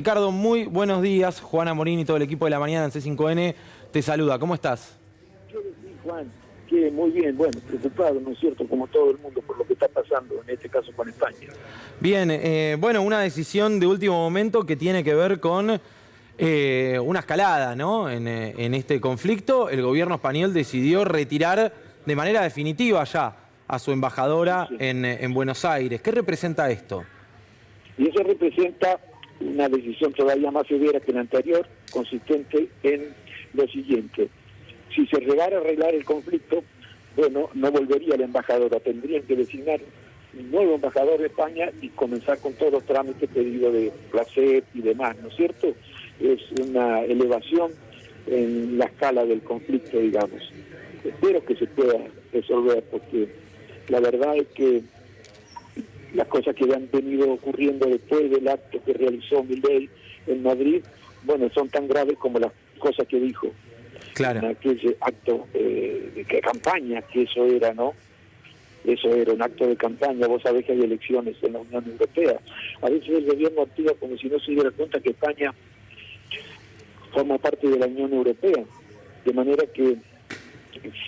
Ricardo, muy buenos días. Juana Morín y todo el equipo de la mañana en C5N te saluda. ¿Cómo estás? Yo sí, Juan, que muy bien, bueno, preocupado, ¿no es cierto?, como todo el mundo por lo que está pasando, en este caso con España. Bien, bueno, una decisión de último momento que tiene que ver con una escalada, ¿no? En este conflicto, el gobierno español decidió retirar de manera definitiva ya a su embajadora Sí. en Buenos Aires. ¿Qué representa esto? Y eso representa una decisión todavía más severa que la anterior, consistente en lo siguiente: si se llegara a arreglar el conflicto, bueno, no volvería la embajadora, tendrían que designar un nuevo embajador de España y comenzar con todos los trámites pedidos de placer y demás, ¿no es cierto? Es una elevación en la escala del conflicto, digamos. Espero que se pueda resolver, porque la verdad es que las cosas que han venido ocurriendo después del acto que realizó Milei en Madrid, bueno, son tan graves como las cosas que dijo Claro. en aquel acto de campaña, que eso era, ¿no? Eso era un acto de campaña. Vos sabés que hay elecciones en la Unión Europea. A veces el gobierno actúa como si no se diera cuenta que España forma parte de la Unión Europea, de manera que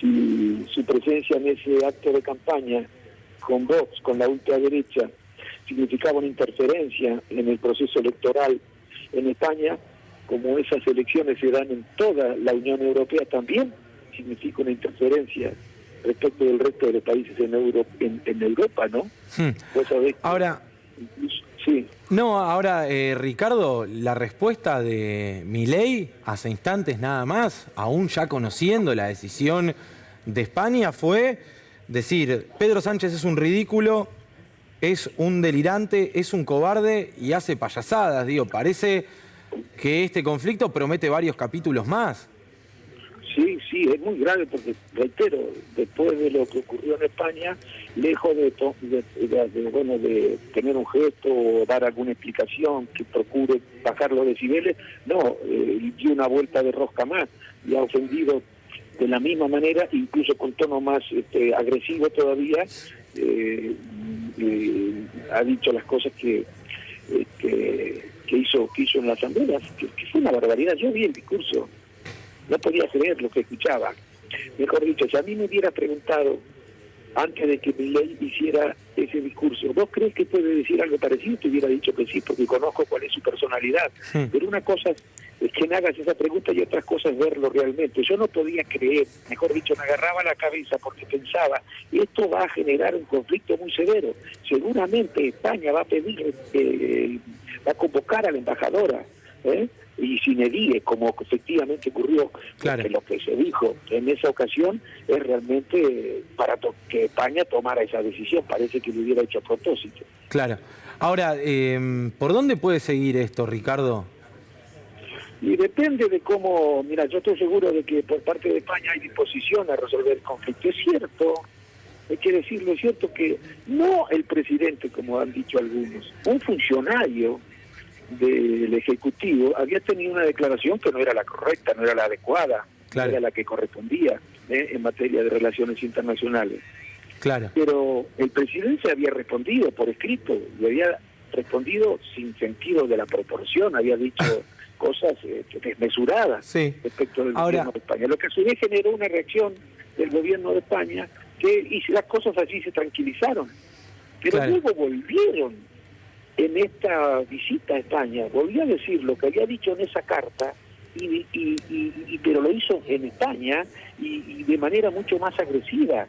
si su presencia en ese acto de campaña con Vox, con la ultraderecha, significaba una interferencia en el proceso electoral en España, como esas elecciones se dan en toda la Unión Europea, también significa una interferencia respecto del resto de los países en Europa, ¿no? Vos sabés que Ahora, incluso, sí. ahora, Ricardo, la respuesta de Milei hace instantes nada más, aún ya conociendo la decisión de España, fue decir: Pedro Sánchez es un ridículo, es un delirante, es un cobarde y hace payasadas. Digo, parece que este conflicto promete varios capítulos más. Sí, es muy grave porque, reitero, después de lo que ocurrió en España, lejos de tener un gesto o dar alguna explicación que procure bajar los decibeles, no, dio una vuelta de rosca más y ha ofendido de la misma manera, incluso con tono más agresivo todavía. Ha dicho las cosas que hizo en la asamblea, que fue una barbaridad. Yo vi el discurso, no podía creer lo que escuchaba. Mejor dicho, si a mí me hubiera preguntado antes de que Milei hiciera ese discurso, ¿vos crees que puede decir algo parecido? Te hubiera dicho que sí, porque conozco cuál es su personalidad. Pero una cosa es que me hagas esa pregunta y otra cosa es verlo realmente. Yo no podía creer, mejor dicho, me agarraba la cabeza porque pensaba, esto va a generar un conflicto muy severo. Seguramente España va a pedir, va a convocar a la embajadora, y si me digue, como efectivamente ocurrió, Claro. que lo que se dijo en esa ocasión es realmente para que España tomara esa decisión. Parece que lo hubiera hecho a propósito. Claro. Ahora, ¿por dónde puede seguir esto, Ricardo? Y depende de cómo, mira, yo estoy seguro de que por parte de España hay disposición a resolver el conflicto. Es cierto, hay que decirlo, es cierto que no el presidente, como han dicho algunos, un funcionario del Ejecutivo había tenido una declaración que no era la correcta, no era la adecuada, Claro. no era la que correspondía en materia de relaciones internacionales. Claro. Pero el presidente había respondido por escrito, y había respondido sin sentido de la proporción, había dicho cosas desmesuradas respecto del gobierno de España, lo que a su vez generó una reacción del gobierno de España y las cosas así se tranquilizaron. Pero luego volvieron en esta visita a España, volvió a decir lo que había dicho en esa carta, pero lo hizo en España y de manera mucho más agresiva.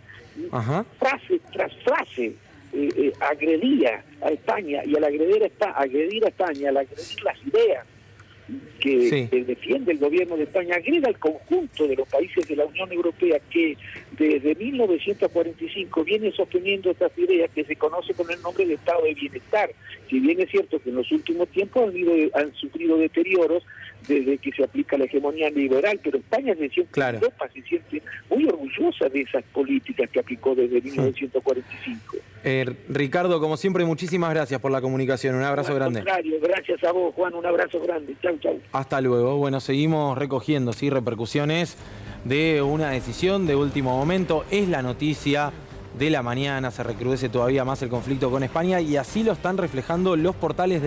Frase tras frase agredía a España, y al agredir a España, al agredir las ideas que defiende el gobierno de España, agrega al conjunto de los países de la Unión Europea que desde 1945 viene sosteniendo estas ideas que se conoce con el nombre de Estado de Bienestar. Si bien es cierto que en los últimos tiempos han sufrido deterioros desde que se aplica la hegemonía liberal, pero España se siente, Europa se siente muy orgullosa de esas políticas que aplicó desde 1945. Ricardo, como siempre, muchísimas gracias por la comunicación. Un abrazo grande. Al contrario, gracias a vos, Juan, un abrazo grande. Chau, chau. Hasta luego. Bueno, seguimos recogiendo repercusiones de una decisión de último momento. Es la noticia de la mañana, se recrudece todavía más el conflicto con España y así lo están reflejando los portales de